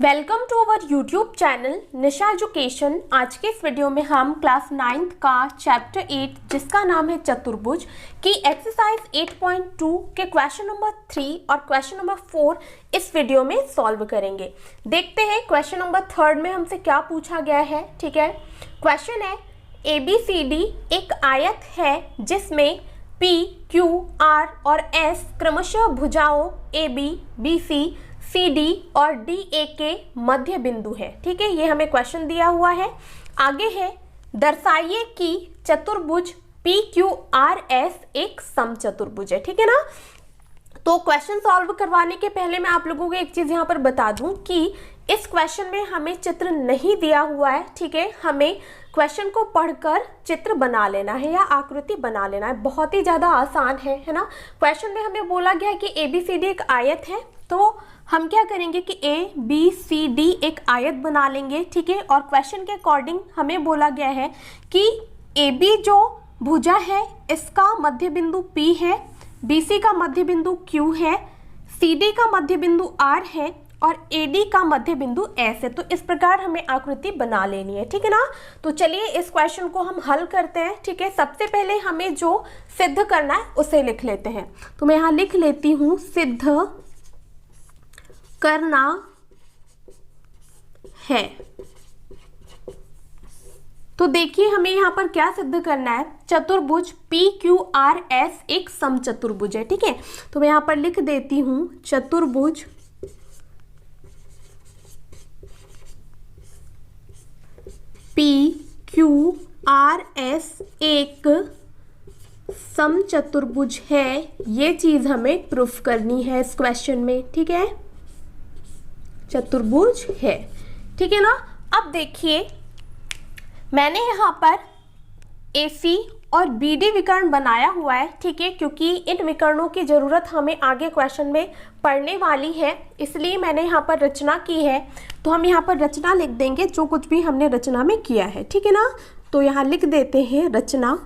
Welcome to our YouTube channel Nisha education. आज के इस वीडियो में हम क्लास 9th का चैप्टर 8 जिसका नाम है चतुर्भुज की एक्सरसाइज 8.2 के क्वेश्चन नंबर 3 और क्वेश्चन नंबर 4 इस वीडियो में सॉल्व करेंगे। देखते हैं क्वेश्चन नंबर 3 में हमसे क्या पूछा गया है। ठीक है, क्वेश्चन है ABCD एक आयत है जिसमें P, Q, R और S क्रमशः भुजाओं AB, BC, CD और DA के मध्य बिंदु है। ठीक है, ये हमें क्वेश्चन दिया हुआ है। आगे है दर्शाइए कि चतुर्भुज PQRS एक समचतुर्भुज है। ठीक है ना। तो क्वेश्चन सॉल्व करवाने के पहले मैं आप लोगों को एक चीज यहाँ पर बता दूं कि इस क्वेश्चन में हमें चित्र नहीं दिया हुआ है। ठीक है, हमें क्वेश्चन को पढ़कर चित्र बना लेना है या आकृति बना लेना है। बहुत ही ज्यादा आसान है ना। क्वेश्चन में हमें बोला गया है कि ABCD एक आयत है, तो हम क्या करेंगे कि ABCD एक आयत बना लेंगे। ठीक है, और क्वेश्चन के अकॉर्डिंग हमें बोला गया है कि AB जो भुजा है इसका मध्य बिंदु P है, BC का मध्य बिंदु Q है, CD का मध्य बिंदु R है और AD का मध्य बिंदु S है। तो इस प्रकार हमें आकृति बना लेनी है। ठीक है ना। तो चलिए इस क्वेश्चन को हम हल करते हैं। ठीक है, सबसे पहले हमें जो सिद्ध करना है उसे लिख लेते हैं। तो मैं यहाँ लिख लेती हूँ सिद्ध करना है। तो देखिए हमें यहाँ पर क्या सिद्ध करना है। चतुर्भुज PQRS एक समचतुर्भुज है। ठीक है, तो मैं यहाँ पर लिख देती हूँ चतुर्भुज PQRS एक समचतुर्भुज है। ये चीज हमें प्रूफ करनी है इस क्वेश्चन में। ठीक है, चतुर्भुज है। ठीक है ना। अब देखिए मैंने यहाँ पर AC और BD विकर्ण बनाया हुआ है। ठीक है, क्योंकि इन विकर्णों की जरूरत हमें आगे क्वेश्चन में पढ़ने वाली है, इसलिए मैंने यहाँ पर रचना की है। तो हम यहाँ पर रचना लिख देंगे जो कुछ भी हमने रचना में किया है। ठीक है ना। तो यहाँ लिख देते हैं रचना।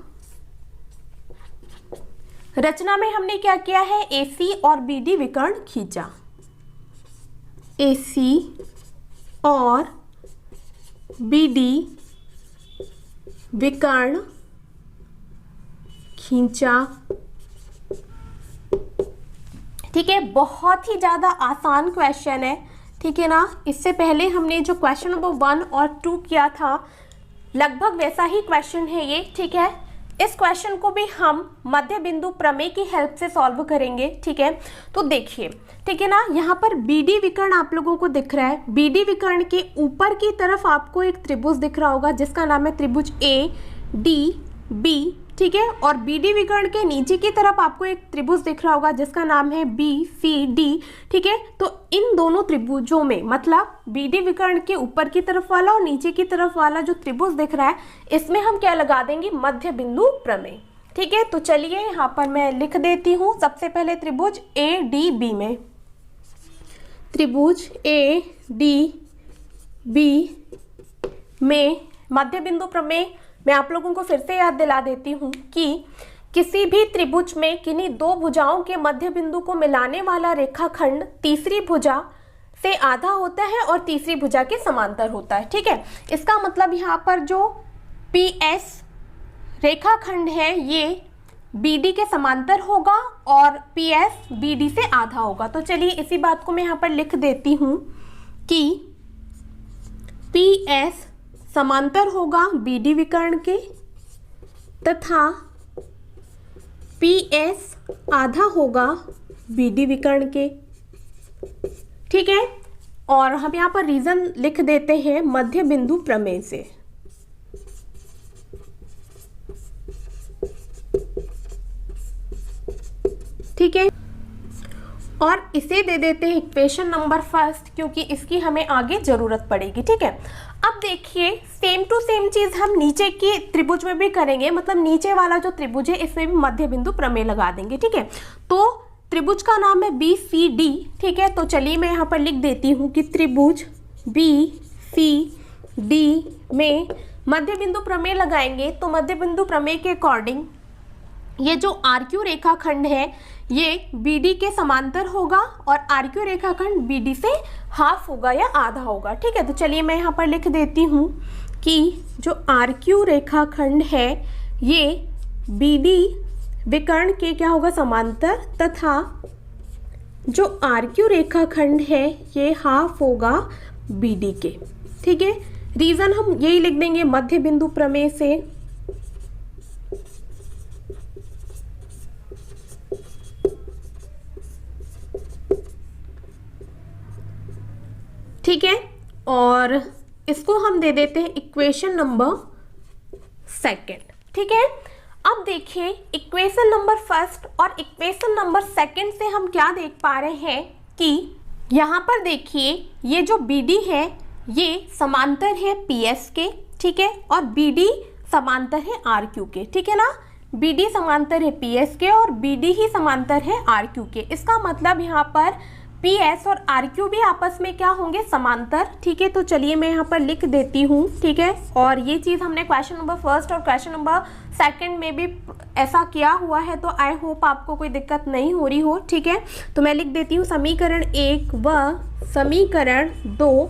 रचना में हमने क्या किया है, AC और BD विकर्ण खींचा। AC और BD विकर्ण खींचा। ठीक है, बहुत ही ज्यादा आसान क्वेश्चन है। ठीक है ना। इससे पहले हमने जो क्वेश्चन नंबर 1 और 2 किया था लगभग वैसा ही क्वेश्चन है ये। ठीक है, इस क्वेश्चन को भी हम मध्य बिंदु प्रमेय की हेल्प से सॉल्व करेंगे। ठीक है, तो देखिए ठीक है ना, यहाँ पर BD विकर्ण आप लोगों को दिख रहा है। BD विकर्ण के ऊपर की तरफ आपको एक त्रिभुज दिख रहा होगा जिसका नाम है त्रिभुज ADB। ठीक है, और BD विकर्ण के नीचे की तरफ आपको एक त्रिभुज दिख रहा होगा जिसका नाम है BCD। ठीक है, तो इन दोनों त्रिभुजों में मतलब BD विकर्ण के ऊपर की तरफ वाला और नीचे की तरफ वाला जो त्रिभुज दिख रहा है इसमें हम क्या लगा देंगे, मध्य बिंदु प्रमेय। ठीक है, तो चलिए यहाँ पर मैं लिख देती हूँ। सबसे पहले त्रिभुज ADB में, त्रिभुज ADB में मध्य बिंदु प्रमेय मैं आप लोगों को फिर से याद दिला देती हूँ कि किसी भी त्रिभुज में किन्हीं दो भुजाओं के मध्य बिंदु को मिलाने वाला रेखाखंड तीसरी भुजा से आधा होता है और तीसरी भुजा के समांतर होता है। ठीक है, इसका मतलब यहाँ पर जो PS रेखाखंड है ये BD के समांतर होगा और PS BD से आधा होगा। तो चलिए इसी बात को मैं यहाँ पर लिख देती हूँ कि PS समांतर होगा BD विकर्ण के तथा PS आधा होगा BD विकर्ण के। ठीक है, और हम यहाँ पर रीजन लिख देते हैं मध्य बिंदु प्रमेय से। ठीक है, और इसे दे देते हैं इक्वेशन नंबर 1 क्योंकि इसकी हमें आगे जरूरत पड़ेगी। ठीक है, अब देखिए सेम टू सेम चीज हम नीचे की त्रिभुज में भी करेंगे। मतलब नीचे वाला जो त्रिभुज है इसमें भी मध्य बिंदु प्रमेय लगा देंगे। ठीक है, तो त्रिभुज का नाम है BCD। ठीक है, तो चलिए मैं यहाँ पर लिख देती हूँ कि त्रिभुज BCD में मध्य बिंदु प्रमेय लगाएंगे। तो मध्य बिंदु प्रमेय के अकॉर्डिंग ये जो RQ रेखाखंड है ये BD के समांतर होगा और RQ रेखाखंड BD से हाफ होगा या आधा होगा। ठीक है, तो चलिए मैं यहाँ पर लिख देती हूँ कि जो RQ रेखाखंड है ये BD विकर्ण के क्या होगा, समांतर, तथा जो RQ रेखाखंड है ये हाफ होगा BD के। ठीक है, रीजन हम यही लिख देंगे मध्य बिंदु प्रमेय से। ठीक है, और इसको हम दे देते हैं इक्वेशन नंबर सेकंड। ठीक है, अब देखिए इक्वेशन नंबर फर्स्ट और इक्वेशन नंबर सेकंड से हम क्या देख पा रहे हैं कि यहाँ पर देखिए ये जो BD है ये समांतर है PS के। ठीक है, और BD समांतर है RQ के। ठीक है ना, BD समांतर है PS के और BD ही समांतर है RQ के। इसका मतलब यहाँ पर PS और RQ भी आपस में क्या होंगे, समांतर। ठीक है, तो चलिए मैं यहाँ पर लिख देती हूँ। ठीक है, और ये चीज़ हमने क्वेश्चन नंबर फर्स्ट और क्वेश्चन नंबर सेकंड में भी ऐसा किया हुआ है, तो आई होप आपको कोई दिक्कत नहीं हो रही हो। ठीक है, तो मैं लिख देती हूँ समीकरण 1 व समीकरण 2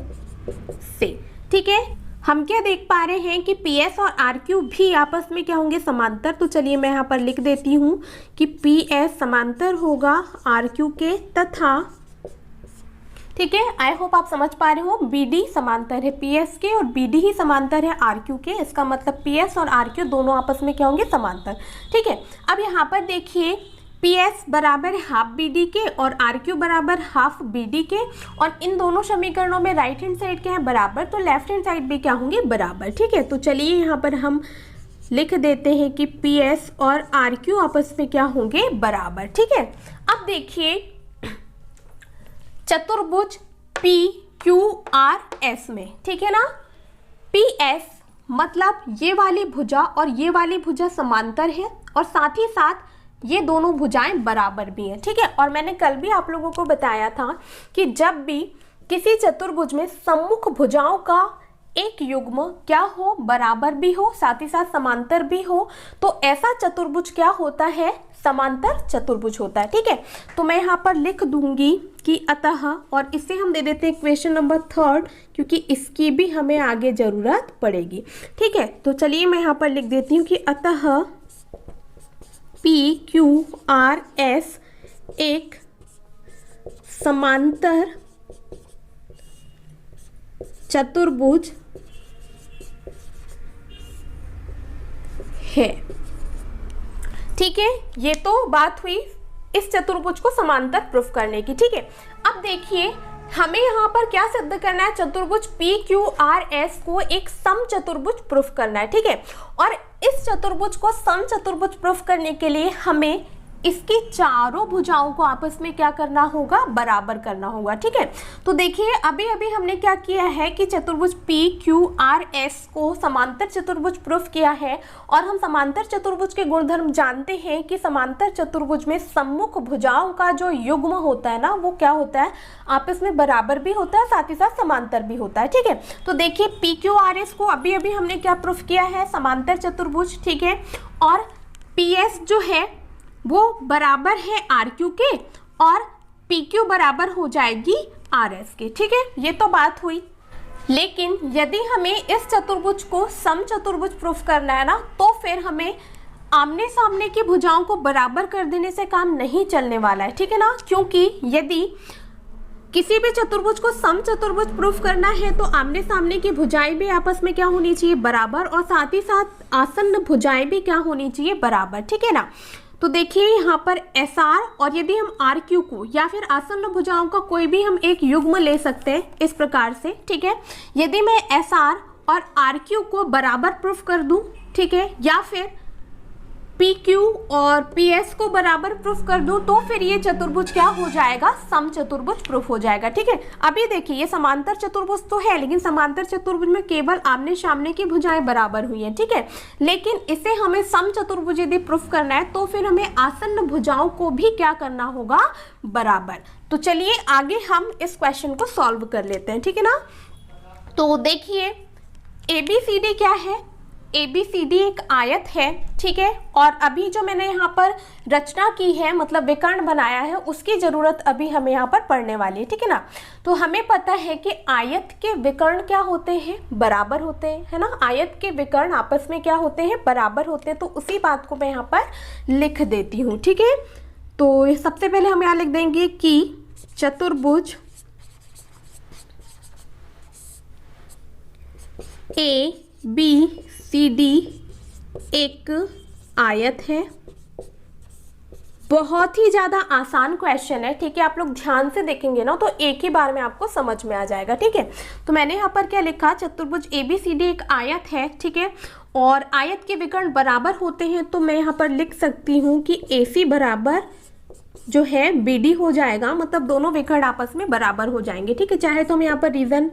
से। ठीक है, हम क्या देख पा रहे हैं कि PS और RQ भी आपस में क्या होंगे, समांतर। तो चलिए मैं यहाँ पर लिख देती हूँ कि PS समांतर होगा RQ के तथा, ठीक है, आई होप आप समझ पा रहे हो, BD समांतर है PS के और BD ही समांतर है RQ के। इसका मतलब PS और RQ दोनों आपस में क्या होंगे, समांतर। ठीक है, अब यहाँ पर देखिए PS बराबर हाफ BD के और RQ बराबर हाफ BD के, और इन दोनों समीकरणों में राइट हैंड साइड क्या है, बराबर, तो लेफ्ट हैंड साइड भी क्या होंगे, बराबर। ठीक है, तो चलिए यहाँ पर हम लिख देते हैं कि PS और RQ आपस में क्या होंगे, बराबर। ठीक है, अब देखिए चतुर्भुज PQRS में, ठीक है ना, PS मतलब ये वाली भुजा और ये वाली भुजा समांतर है और साथ ही साथ ये दोनों भुजाएं बराबर भी हैं। ठीक है, और मैंने कल भी आप लोगों को बताया था कि जब भी किसी चतुर्भुज में सम्मुख भुजाओं का एक युग्म क्या हो, बराबर भी हो, साथ ही साथ समांतर भी हो, तो ऐसा चतुर्भुज क्या होता है, समांतर चतुर्भुज होता है। ठीक है, तो मैं यहाँ पर लिख दूंगी कि अतः, और इसे हम दे देते हैं इक्वेशन नंबर थर्ड, क्योंकि इसकी भी हमें आगे जरूरत पड़ेगी। ठीक है, तो चलिए मैं यहाँ पर लिख देती हूँ कि अतः PQRS एक समांतर चतुर्भुज है। ठीक है, ये तो बात हुई इस चतुर्भुज को समांतर प्रूफ करने की। ठीक है, अब देखिए हमें यहाँ पर क्या सिद्ध करना है, चतुर्भुज PQRS को एक सम चतुर्भुज प्रूफ करना है। ठीक है, और इस चतुर्भुज को सम चतुर्भुज प्रूफ करने के लिए हमें इसकी चारों भुजाओं को आपस में क्या करना होगा, बराबर करना होगा। ठीक है, तो देखिए अभी अभी हमने क्या किया है कि चतुर्भुज PQRS को समांतर चतुर्भुज प्रूफ किया है, और हम समांतर चतुर्भुज के गुणधर्म जानते हैं कि समांतर चतुर्भुज में सम्मुख भुजाओं का जो युग्म होता है ना, वो क्या होता है, आपस में बराबर भी होता है, साथ ही साथ समांतर भी होता है। ठीक है, तो देखिए PQRS को अभी अभी हमने क्या प्रूफ किया है, समांतर चतुर्भुज। ठीक है, और PS जो है वो बराबर है RQ के और PQ बराबर हो जाएगी RS के। ठीक है, ये तो बात हुई। लेकिन यदि हमें इस चतुर्भुज को सम चतुर्भुज प्रूफ करना है ना, तो फिर हमें आमने सामने की भुजाओं को बराबर कर देने से काम नहीं चलने वाला है। ठीक है ना, क्योंकि यदि किसी भी चतुर्भुज को सम चतुर्भुज प्रूफ करना है तो आमने सामने की भुजाएं भी आपस में क्या होनी चाहिए, बराबर, और साथ ही साथ आसन्न भुजाएं भी क्या होनी चाहिए, बराबर। ठीक है ना, तो देखिए यहाँ पर SR, और यदि हम RQ को या फिर आसन्न भुजाओं का कोई भी हम एक युग्म ले सकते हैं इस प्रकार से। ठीक है, यदि मैं SR और RQ को बराबर प्रूफ कर दूं, ठीक है, या फिर PQ और PS को बराबर प्रूफ कर दूं, तो फिर ये चतुर्भुज क्या हो जाएगा, सम चतुर्भुज प्रूफ हो जाएगा। ठीक है, अभी देखिए ये समांतर चतुर्भुज तो है, लेकिन समांतर चतुर्भुज में केवल आमने सामने की भुजाएं बराबर हुई हैं। ठीक है, लेकिन इसे हमें सम चतुर्भुज यदि प्रूफ करना है तो फिर हमें आसन्न भुजाओं को भी क्या करना होगा, बराबर। तो चलिए आगे हम इस क्वेश्चन को सॉल्व कर लेते हैं। ठीक है ना, तो देखिए ABCD क्या है, ABCD एक आयत है, ठीक है, और अभी जो मैंने यहाँ पर रचना की है मतलब विकर्ण बनाया है उसकी जरूरत अभी हमें यहाँ पर पढ़ने वाली है, ठीक है ना। तो हमें पता है कि आयत के विकर्ण क्या होते हैं, बराबर होते हैं, है ना। आयत के विकर्ण आपस में क्या होते हैं, बराबर होते हैं। तो उसी बात को मैं यहाँ पर लिख देती हूँ, ठीक है। तो सबसे पहले हम यहाँ लिख देंगे कि चतुर्भुज ABCD एक आयत है। बहुत ही ज़्यादा आसान क्वेश्चन है, ठीक है। आप लोग ध्यान से देखेंगे ना तो एक ही बार में आपको समझ में आ जाएगा, ठीक है। तो मैंने यहाँ पर क्या लिखा, चतुर्भुज ABCD एक आयत है, ठीक है, और आयत के विकर्ण बराबर होते हैं। तो मैं यहाँ पर लिख सकती हूँ कि AC बराबर जो है BD हो जाएगा, मतलब दोनों विकर्ण आपस में बराबर हो जाएंगे, ठीक है। चाहे तो हम यहाँ पर रीजन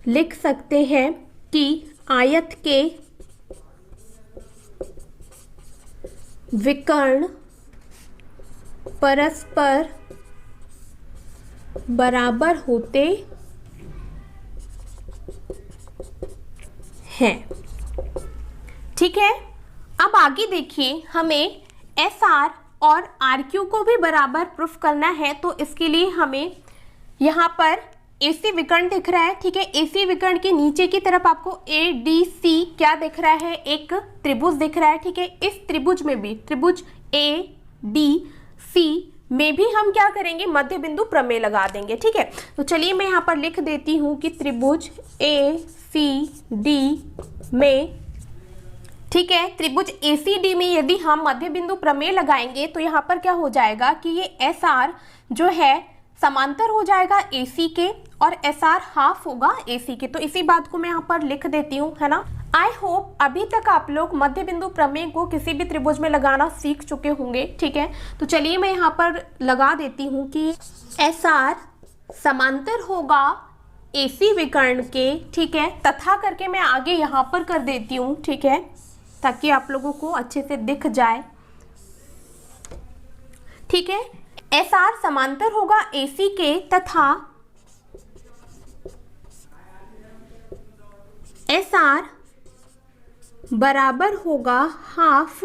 लिख सकते हैं कि आयत के विकर्ण परस्पर बराबर होते हैं, ठीक है। अब आगे देखिए, हमें SR और RQ को भी बराबर प्रूफ करना है। तो इसके लिए हमें यहाँ पर AC विकर्ण दिख रहा है, ठीक है। AC विकर्ण के नीचे की तरफ आपको ADC क्या दिख रहा है, एक त्रिभुज दिख रहा है, ठीक है। इस त्रिभुज में भी, त्रिभुज ADC में भी हम क्या करेंगे, मध्य बिंदु प्रमेय लगा देंगे, ठीक है। तो चलिए मैं यहाँ पर लिख देती हूँ कि त्रिभुज ACD में, ठीक है, त्रिभुज ACD में यदि हम मध्य बिंदु प्रमेय लगाएंगे तो यहाँ पर क्या हो जाएगा कि ये SR जो है समांतर हो जाएगा AC के और SR हाफ होगा AC के। तो इसी बात को मैं यहाँ पर लिख देती हूँ, है ना। आई होप अभी तक आप लोग मध्य बिंदु प्रमेय को किसी भी त्रिभुज में लगाना सीख चुके होंगे, ठीक है। तो चलिए मैं यहाँ पर लगा देती हूँ कि SR समांतर होगा AC विकर्ण के, ठीक है, तथा करके मैं आगे यहाँ पर कर देती हूँ, ठीक है, ताकि आप लोगों को अच्छे से दिख जाए, ठीक है। SR समांतर होगा AC के तथा SR बराबर होगा हाफ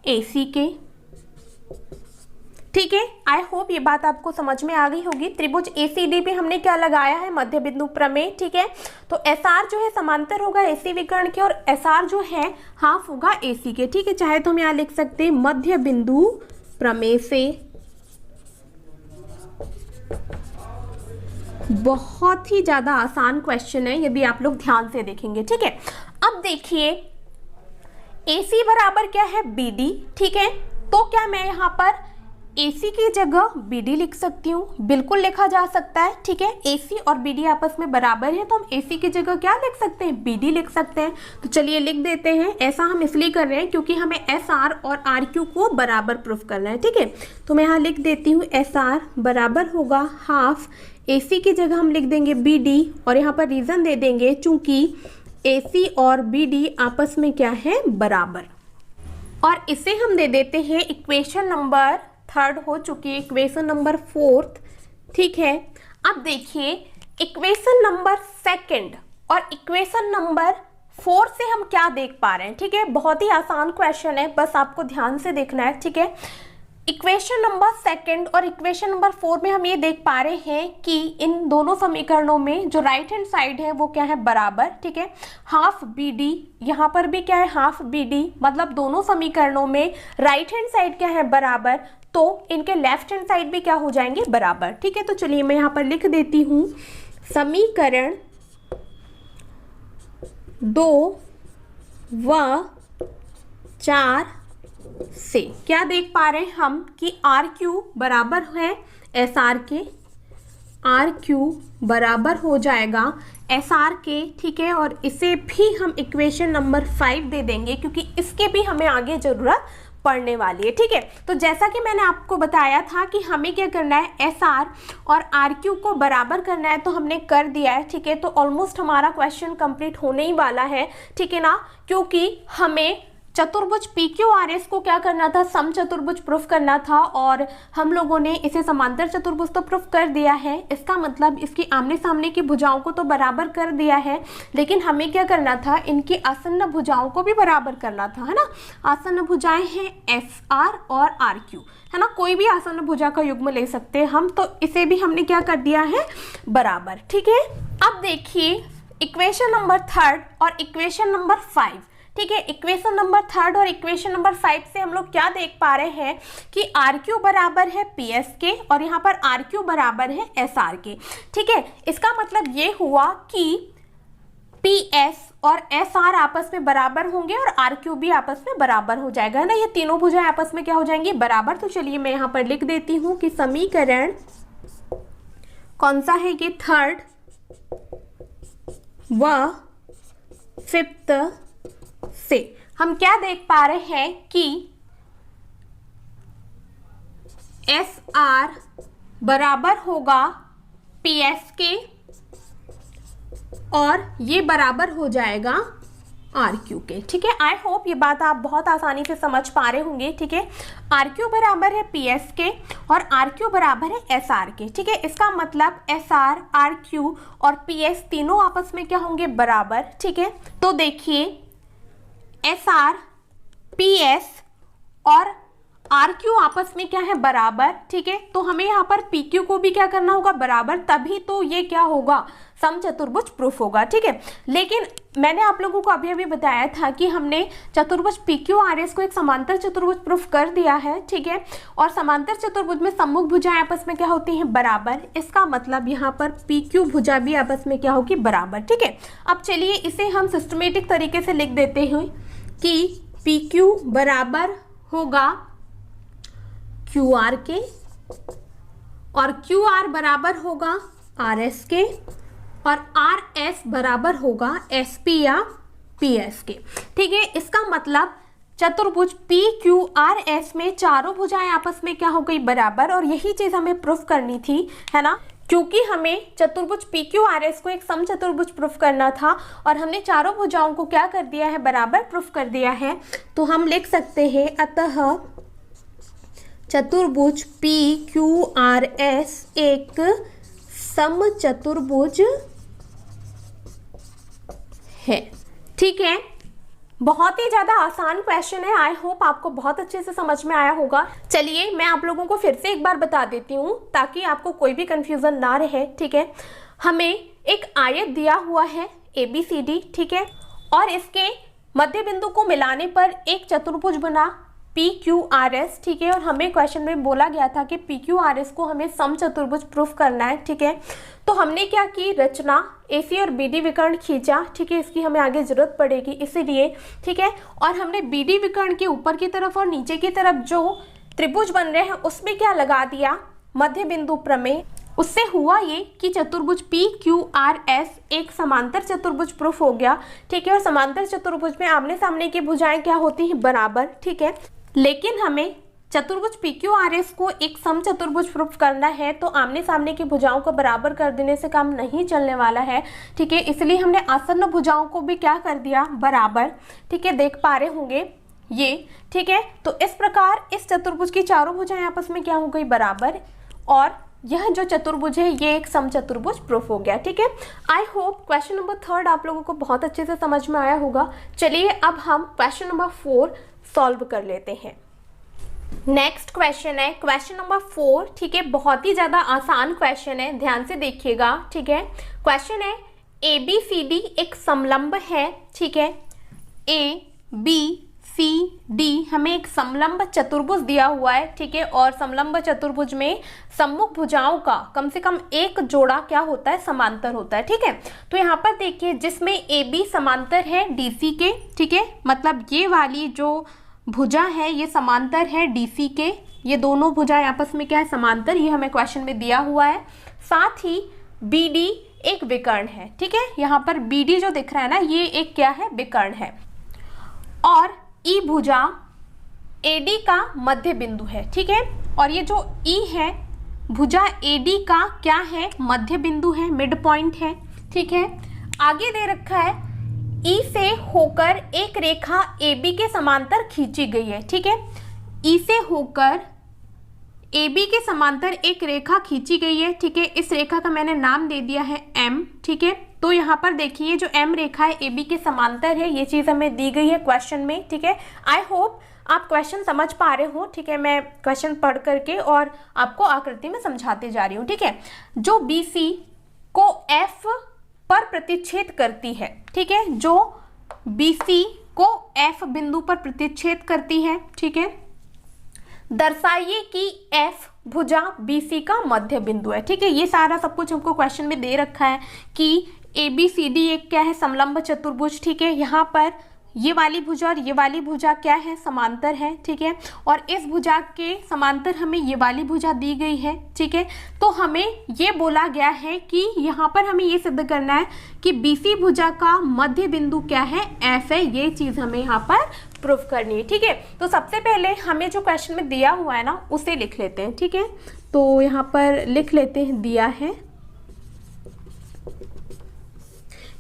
AC के, ठीक है। आई होप ये बात आपको समझ में आ गई होगी। त्रिभुज ACD पे हमने क्या लगाया है, मध्य बिंदु प्रमेय, ठीक है। तो SR जो है समांतर होगा AC विकर्ण के और SR जो है हाफ होगा AC के, ठीक है। चाहे तो हम यहाँ लिख सकते हैं मध्य बिंदु प्रमेय से। बहुत ही ज्यादा आसान क्वेश्चन है यदि आप लोग ध्यान से देखेंगे, ठीक है। अब देखिए AC बराबर क्या है, BD, ठीक है। तो क्या मैं यहाँ पर AC की जगह BD लिख सकती हूँ, बिल्कुल लिखा जा सकता है, ठीक है। AC और BD आपस में बराबर है तो हम AC की जगह क्या लिख सकते हैं, BD लिख सकते हैं। तो चलिए लिख देते हैं। ऐसा हम इसलिए कर रहे हैं क्योंकि हमें SR और RQ को बराबर प्रूफ करना है, ठीक है। तो मैं यहाँ लिख देती हूँ SR बराबर होगा हाफ, AC की जगह हम लिख देंगे BD और यहाँ पर रीजन दे देंगे चूंकि AC और BD आपस में क्या है, बराबर। और इसे हम दे देते हैं इक्वेशन नंबर 3 हो चुकी है, इक्वेशन नंबर 4, ठीक है। अब देखिए इक्वेशन नंबर 2 और इक्वेशन नंबर 4 से हम क्या देख पा रहे हैं, ठीक है। बहुत ही आसान क्वेश्चन है, बस आपको ध्यान से देखना है, ठीक है। इक्वेशन नंबर 2 और इक्वेशन नंबर 4 में हम ये देख पा रहे हैं कि इन दोनों समीकरणों में जो राइट हैंड साइड है वो क्या है, बराबर, ठीक है। हाफ BD, यहाँ पर भी क्या है, हाफ BD, मतलब दोनों समीकरणों में राइट हैंड साइड क्या है, बराबर, तो इनके लेफ्ट हैंड साइड भी क्या हो जाएंगे, बराबर, ठीक है। तो चलिए मैं यहाँ पर लिख देती हूँ समीकरण 2 व 4 से क्या देख पा रहे हैं हम कि RQ बराबर है SR के, RQ बराबर हो जाएगा SR के, ठीक है। और इसे भी हम इक्वेशन नंबर 5 दे देंगे क्योंकि इसके भी हमें आगे जरूरत पड़ने वाली है, ठीक है। तो जैसा कि मैंने आपको बताया था कि हमें क्या करना है, SR और RQ को बराबर करना है, तो हमने कर दिया है, ठीक है। तो ऑलमोस्ट हमारा क्वेश्चन कंप्लीट होने ही वाला है, ठीक है ना, क्योंकि हमें चतुर्भुज PQRS को क्या करना था, समचतुर्भुज प्रूफ करना था, और हम लोगों ने इसे समांतर चतुर्भुज तो प्रूफ कर दिया है। इसका मतलब इसकी आमने सामने की भुजाओं को तो बराबर कर दिया है, लेकिन हमें क्या करना था, इनकी आसन्न भुजाओं को भी बराबर करना था, है ना। आसन्न भुजाएं हैं SR और RQ, है ना। कोई भी आसन्न भुजा का युग्म ले सकते हैं हम, तो इसे भी हमने क्या कर दिया है, बराबर। ठीक है, अब देखिए इक्वेशन नंबर 3 और इक्वेशन नंबर 5। ठीक है, इक्वेशन नंबर 3 और इक्वेशन नंबर 5 से हम लोग क्या देख पा रहे हैं कि RQ बराबर है PS के और यहाँ पर RQ बराबर है SR के। ठीक है, इसका मतलब ये हुआ कि PS और SR आपस में बराबर होंगे और RQ भी आपस में बराबर हो जाएगा, है ना। ये तीनों भुजाएं आपस में क्या हो जाएंगी, बराबर। तो चलिए मैं यहाँ पर लिख देती हूँ कि समीकरण कौन सा है, ये 3rd व 5th से हम क्या देख पा रहे हैं कि SR बराबर होगा PS के और ये बराबर हो जाएगा RQ के। ठीक है, आई होप ये बात आप बहुत आसानी से समझ पा रहे होंगे। ठीक है, RQ बराबर है PS के और RQ बराबर है SR के। ठीक है, इसका मतलब SR, RQ और PS तीनों आपस में क्या होंगे, बराबर। ठीक है, तो देखिए SR, PS और RQ आपस में क्या है, बराबर। ठीक है, तो हमें यहाँ पर PQ को भी क्या करना होगा, बराबर, तभी तो ये क्या होगा, समचतुर्भुज प्रूफ होगा। ठीक है, लेकिन मैंने आप लोगों को अभी अभी बताया था कि हमने चतुर्भुज PQRS को एक समांतर चतुर्भुज प्रूफ कर दिया है। ठीक है, और समांतर चतुर्भुज में सम्मुख भुजाएं आपस में क्या होती हैं, बराबर। इसका मतलब यहाँ पर PQ भुजा भी आपस में क्या होगी, बराबर। ठीक है, अब चलिए इसे हम सिस्टमेटिक तरीके से लिख देते हैं कि PQ बराबर होगा QR के और QR बराबर होगा RS के और RS बराबर होगा SP या PS के। ठीक है, इसका मतलब चतुर्भुज PQRS में चारों भुजाएं आपस में क्या हो गई, बराबर। और यही चीज हमें प्रूफ करनी थी, है ना, क्योंकि हमें चतुर्भुज PQRS को एक समचतुर्भुज प्रूफ करना था और हमने चारों भुजाओं को क्या कर दिया है, बराबर प्रूफ कर दिया है। तो हम लिख सकते हैं अतः चतुर्भुज PQRS एक समचतुर्भुज है। ठीक है, बहुत ही ज्यादा आसान क्वेश्चन है, आई होप आपको बहुत अच्छे से समझ में आया होगा। चलिए मैं आप लोगों को फिर से एक बार बता देती हूँ ताकि आपको कोई भी कंफ्यूजन ना रहे। ठीक है, हमें एक आयत दिया हुआ है ABCD। ठीक है, और इसके मध्य बिंदु को मिलाने पर एक चतुर्भुज बना PQRS। ठीक है, और हमें क्वेश्चन में बोला गया था कि PQRS को हमें समचतुर्भुज प्रूफ करना है। ठीक है, तो हमने क्या की, रचना AC और BD विकर्ण खींचा। ठीक है, इसकी हमें आगे जरूरत पड़ेगी इसीलिए। ठीक है, और हमने BD विकर्ण के ऊपर की तरफ और नीचे की तरफ जो त्रिभुज बन रहे हैं उसमें क्या लगा दिया, मध्य बिंदु प्रमेय। उससे हुआ ये कि चतुर्भुज PQRS एक समांतर चतुर्भुज प्रूफ हो गया। ठीक है, और समांतर चतुर्भुज में आमने सामने की भुजाएं क्या होती हैं, बराबर। ठीक है, लेकिन हमें चतुर्भुज PQRS को एक समचतुर्भुज प्रूफ करना है तो आमने सामने की भुजाओं को बराबर कर देने से काम नहीं चलने वाला है। ठीक है, इसलिए हमने आसन्न भुजाओं को भी क्या कर दिया, बराबर। ठीक है, देख पा रहे होंगे ये। ठीक है, तो इस प्रकार इस चतुर्भुज की चारों भुजाएं आपस में क्या हो गई, बराबर, और यह जो चतुर्भुज है ये एक समचतुर्भुज प्रूफ हो गया। ठीक है, आई होप क्वेश्चन नंबर 3 आप लोगों को बहुत अच्छे से समझ में आया होगा। चलिए अब हम क्वेश्चन नंबर 4 सॉल्व कर लेते हैं। नेक्स्ट क्वेश्चन है क्वेश्चन नंबर 4। ठीक है, बहुत ही ज्यादा आसान क्वेश्चन है, ध्यान से देखिएगा। ठीक है, क्वेश्चन है ABCD एक समलंब है। ठीक है, ABCD हमें एक समलंब चतुर्भुज दिया हुआ है। ठीक है, और समलंब चतुर्भुज में सम्मुख भुजाओं का कम से कम एक जोड़ा क्या होता है, समांतर होता है। ठीक है, तो यहाँ पर देखिए जिसमें AB समांतर है DC के। ठीक है, मतलब ये वाली जो भुजा है ये समांतर है DC के, ये दोनों भुजाएं आपस में क्या है, समांतर। ये हमें क्वेश्चन में दिया हुआ है। साथ ही BD एक विकर्ण है। ठीक है, यहाँ पर BD जो दिख रहा है ना, ये एक क्या है, विकर्ण है। और E भुजा AD का मध्य बिंदु है। ठीक है, और ये जो E है भुजा AD का क्या है, मध्य बिंदु है, मिड पॉइंट है। ठीक है, आगे दे रखा है ई से होकर एक रेखा AB के समांतर खींची गई है। ठीक है, ई से होकर AB के समांतर एक रेखा खींची गई है। ठीक है, इस रेखा का मैंने नाम दे दिया है M। ठीक है, तो यहाँ पर देखिए जो M रेखा है AB के समांतर है, ये चीज़ हमें दी गई है क्वेश्चन में। ठीक है, आई होप आप क्वेश्चन समझ पा रहे हो। ठीक है, मैं क्वेश्चन पढ़ करके और आपको आकृति में समझाते जा रही हूँ। ठीक है, जो BC को F पर प्रतिच्छेद करती है। ठीक है, जो BC को F बिंदु पर प्रतिच्छेद करती है। ठीक है, दर्शाइए कि F भुजा BC का मध्य बिंदु है। ठीक है, ये सारा सब कुछ हमको क्वेश्चन में दे रखा है कि ABCD एक क्या है, समलंब चतुर्भुज। ठीक है, यहाँ पर ये वाली भुजा और ये वाली भुजा क्या है, समांतर है। ठीक है, और इस भुजा के समांतर हमें ये वाली भुजा दी गई है। ठीक है, तो हमें ये बोला गया है कि यहाँ पर हमें ये सिद्ध करना है कि BC भुजा का मध्य बिंदु क्या है, F है। ये चीज़ हमें यहाँ पर प्रूफ करनी है। ठीक है, तो सबसे पहले हमें जो क्वेश्चन में दिया हुआ है ना, उसे लिख लेते हैं। ठीक है, तो यहाँ पर लिख लेते हैं, दिया है,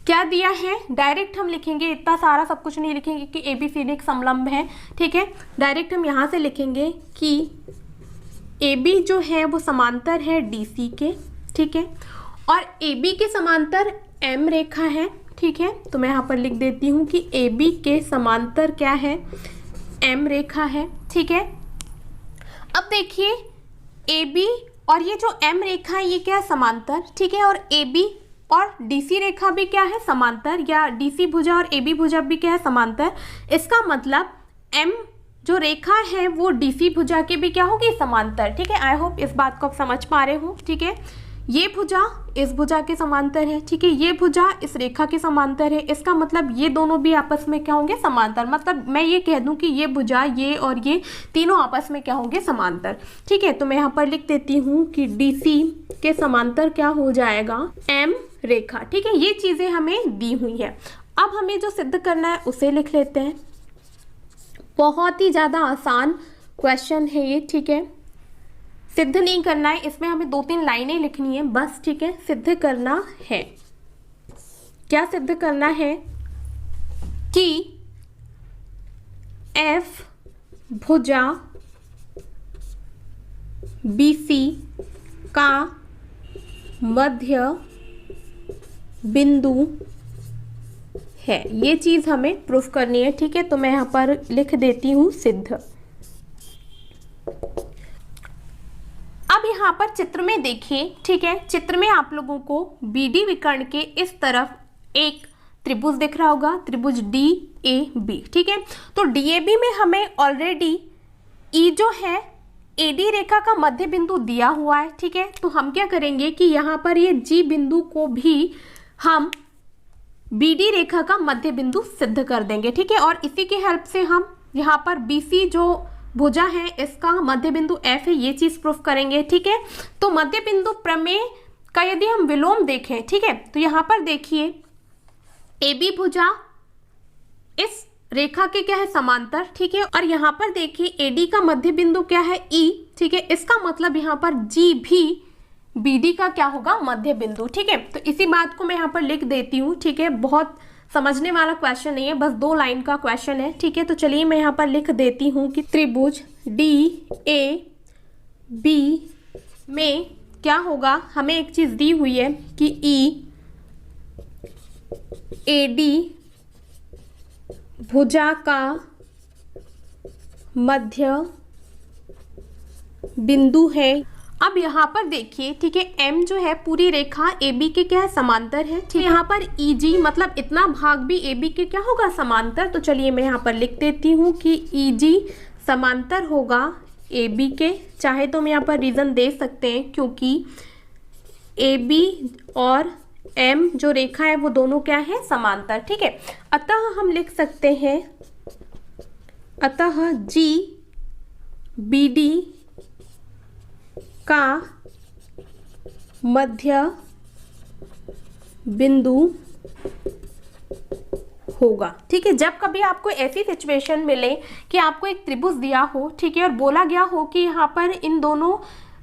क्या दिया है, डायरेक्ट हम लिखेंगे, इतना सारा सब कुछ नहीं लिखेंगे कि ABCD एक समलंब है। ठीक है, डायरेक्ट हम यहाँ से लिखेंगे कि AB जो है वो समांतर है DC के। ठीक है, और AB के समांतर M रेखा है। ठीक है, तो मैं यहाँ पर लिख देती हूँ कि AB के समांतर क्या है, M रेखा है। ठीक है, अब देखिए AB और ये जो M रेखा है ये क्या है, समांतर। ठीक है, और AB और DC रेखा भी क्या है, समांतर, या DC भुजा और AB भुजा भी क्या है, समांतर। इसका मतलब M जो रेखा है वो DC भुजा के भी क्या होगी, समांतर। ठीक है, आई होप इस बात को आप समझ पा रहे हो। ठीक है, ये भुजा इस भुजा के समांतर है। ठीक है, ये भुजा इस रेखा के समांतर है। इसका मतलब ये दोनों भी आपस में क्या होंगे, समांतर। मतलब मैं ये कह दूं कि ये भुजा, ये और ये तीनों आपस में क्या होंगे, समांतर। ठीक है, तो मैं यहाँ पर लिख देती हूँ कि DC के समांतर क्या हो जाएगा, M रेखा। ठीक है, ये चीज़ें हमें दी हुई है। अब हमें जो सिद्ध करना है उसे लिख लेते हैं। बहुत ही ज़्यादा आसान क्वेश्चन है ये। ठीक है, सिद्ध नहीं करना है, इसमें हमें 2-3 लाइनें लिखनी है बस। ठीक है, सिद्ध करना है, क्या सिद्ध करना है कि F भुजा BC का मध्य बिंदु है। ये चीज़ हमें प्रूफ करनी है। ठीक है, तो मैं यहाँ पर लिख देती हूँ सिद्ध। अब यहाँ पर चित्र में देखिए। ठीक है, चित्र में आप लोगों को BD विकर्ण के इस तरफ एक त्रिभुज दिख रहा होगा, त्रिभुज DAB। ठीक है, तो DAB में हमें ऑलरेडी E जो है AD रेखा का मध्य बिंदु दिया हुआ है। ठीक है, तो हम क्या करेंगे कि यहाँ पर ये G बिंदु को भी हम BD रेखा का मध्य बिंदु सिद्ध कर देंगे। ठीक है, और इसी की हेल्प से हम यहाँ पर BC जो भुजा है इसका मध्य बिंदु F है, ये चीज प्रूफ करेंगे। ठीक है, तो मध्य बिंदु प्रमेय का यदि हम विलोम देखें, ठीक है, तो यहाँ पर देखिए AB भुजा इस रेखा के क्या है, समांतर। ठीक है, और यहाँ पर देखिए AD का मध्य बिंदु क्या है, E। ठीक है, इसका मतलब यहाँ पर G भी BD का क्या होगा, मध्य बिंदु। ठीक है, तो इसी बात को मैं यहाँ पर लिख देती हूँ। ठीक है, बहुत समझने वाला क्वेश्चन नहीं है, बस 2 लाइन का क्वेश्चन है। ठीक है, तो चलिए मैं यहाँ पर लिख देती हूँ कि त्रिभुज DAB में क्या होगा, हमें एक चीज दी हुई है कि EAD भुजा का मध्य बिंदु है। अब यहाँ पर देखिए, ठीक है, M जो है पूरी रेखा AB के क्या है, समांतर है। ठीक है, यहाँ पर EG मतलब इतना भाग भी AB के क्या होगा, समांतर। तो चलिए मैं यहाँ पर लिख देती हूँ कि EG समांतर होगा AB के। चाहे तो मैं यहाँ पर रीजन दे सकते हैं, क्योंकि AB और M जो रेखा है वो दोनों क्या है, समांतर। ठीक है, अतः हम लिख सकते हैं, अतः GBD का मध्य बिंदु होगा। ठीक है, जब कभी आपको ऐसी सिचुएशन मिले कि आपको एक त्रिभुज दिया हो, ठीक है, और बोला गया हो कि यहाँ पर इन दोनों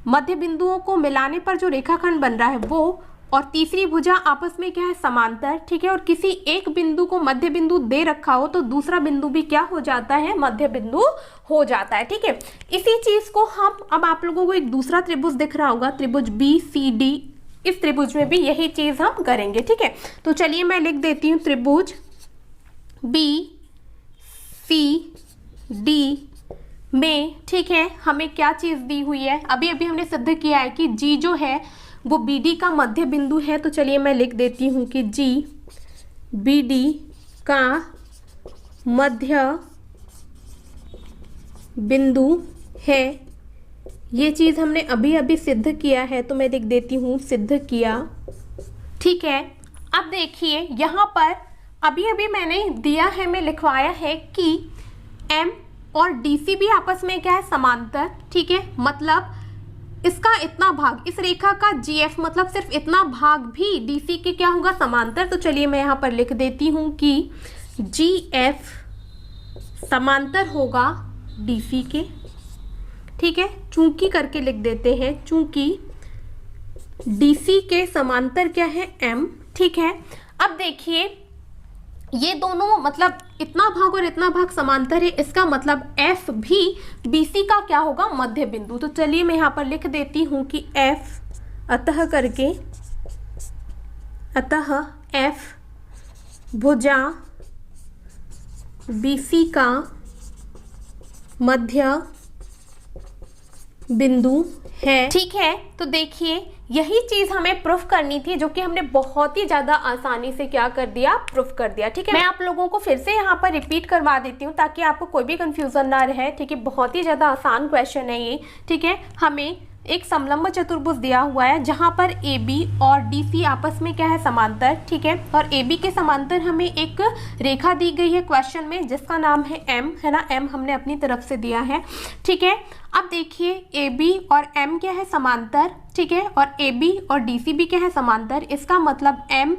मध्य बिंदुओं को मिलाने पर जो रेखाखंड बन रहा है वो और तीसरी भुजा आपस में क्या है, समांतर, ठीक है। और किसी एक बिंदु को मध्य बिंदु दे रखा हो तो दूसरा बिंदु भी क्या हो जाता है, मध्य बिंदु हो जाता है, ठीक है। इसी चीज को हम, अब आप लोगों को एक दूसरा त्रिभुज दिख रहा होगा, त्रिभुज BCD, इस त्रिभुज में भी यही चीज हम करेंगे, ठीक है। तो चलिए मैं लिख देती हूँ त्रिभुज BCD में, ठीक है, हमें क्या चीज दी हुई है, अभी अभी हमने सिद्ध किया है कि G जो है वो BD का मध्य बिंदु है। तो चलिए मैं लिख देती हूँ कि G BD का मध्य बिंदु है। ये चीज हमने अभी अभी सिद्ध किया है, तो मैं लिख देती हूँ सिद्ध किया, ठीक है। अब देखिए यहाँ पर अभी अभी मैंने दिया है, मैं लिखवाया है कि M और DC भी आपस में क्या है, समांतर, ठीक है। मतलब इसका इतना भाग, इस रेखा का GF मतलब सिर्फ इतना भाग भी DC के क्या होगा, समांतर। तो चलिए मैं यहाँ पर लिख देती हूँ कि GF समांतर होगा DC के, ठीक है। चूंकि करके लिख देते हैं, चूंकि DC के समांतर क्या है, M, ठीक है। अब देखिए ये दोनों मतलब इतना भाग और इतना भाग समांतर है, इसका मतलब F भी BC का क्या होगा, मध्य बिंदु। तो चलिए मैं यहाँ पर लिख देती हूँ कि F अतः करके, अतः F भुजा BC का मध्य बिंदु है, ठीक है। तो देखिए यही चीज हमें प्रूफ करनी थी, जो कि हमने बहुत ही ज्यादा आसानी से क्या कर दिया, प्रूफ कर दिया, ठीक है। मैं आप लोगों को फिर से यहाँ पर रिपीट करवा देती हूँ ताकि आपको कोई भी कंफ्यूजन ना रहे, ठीक है। बहुत ही ज्यादा आसान क्वेश्चन है ये, ठीक है। हमें एक समलंब चतुर्भुज दिया हुआ है जहां पर AB और DC आपस में क्या है, समांतर, ठीक है। और AB के समांतर हमें एक रेखा दी गई है क्वेश्चन में जिसका नाम है M, है ना। M हमने अपनी तरफ से दिया है, ठीक है। अब देखिए AB और M क्या है, समांतर, ठीक है। और AB और DC भी क्या है, समांतर। इसका मतलब M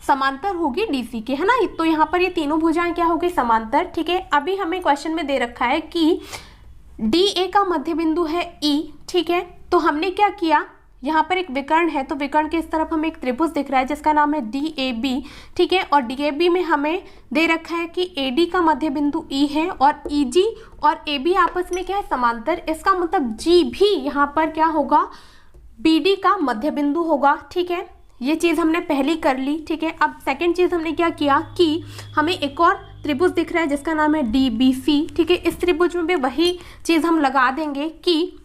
समांतर होगी DC के, है ना। तो यहाँ पर ये तीनों भुजाएं क्या होगी, समांतर, ठीक है। अभी हमें क्वेश्चन में दे रखा है कि DA का मध्य बिंदु है E, ठीक है। तो हमने क्या किया, यहाँ पर एक विकर्ण है, तो विकर्ण के इस तरफ हमें एक त्रिभुज दिख रहा है जिसका नाम है DAB, ठीक है। और DAB में हमें दे रखा है कि AD का मध्य बिंदु E है और EG और AB आपस में क्या है, समांतर। इसका मतलब G भी यहाँ पर क्या होगा, BD का मध्य बिंदु होगा, ठीक है। ये चीज़ हमने पहली कर ली, ठीक है। अब सेकेंड चीज़ हमने क्या किया कि हमें एक और त्रिभुज दिख रहा है जिसका नाम है DBC, ठीक है। इस त्रिभुज में भी वही चीज़ हम लगा देंगे कि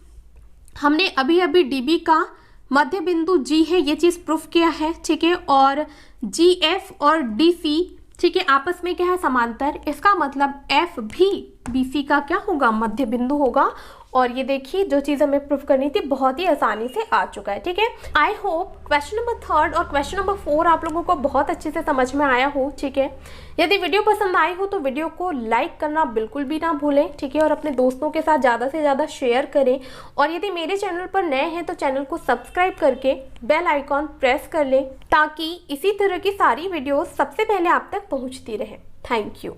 हमने अभी अभी DB का मध्य बिंदु G है, ये चीज़ प्रूफ किया है, ठीक है। और GF और DC, ठीक है, आपस में क्या है, समांतर। इसका मतलब F भी BC का क्या होगा, मध्य बिंदु होगा। और ये देखिए जो चीज़ हमें प्रूफ करनी थी बहुत ही आसानी से आ चुका है, ठीक है। आई होप क्वेश्चन नंबर 3 और क्वेश्चन नंबर 4 आप लोगों को बहुत अच्छे से समझ में आया हो, ठीक है। यदि वीडियो पसंद आई हो तो वीडियो को लाइक करना बिल्कुल भी ना भूलें, ठीक है। और अपने दोस्तों के साथ ज़्यादा से ज़्यादा शेयर करें। और यदि मेरे चैनल पर नए हैं तो चैनल को सब्सक्राइब करके बेल आइकॉन प्रेस कर लें ताकि इसी तरह की सारी वीडियोज़ सबसे पहले आप तक पहुँचती रहे। Thank you.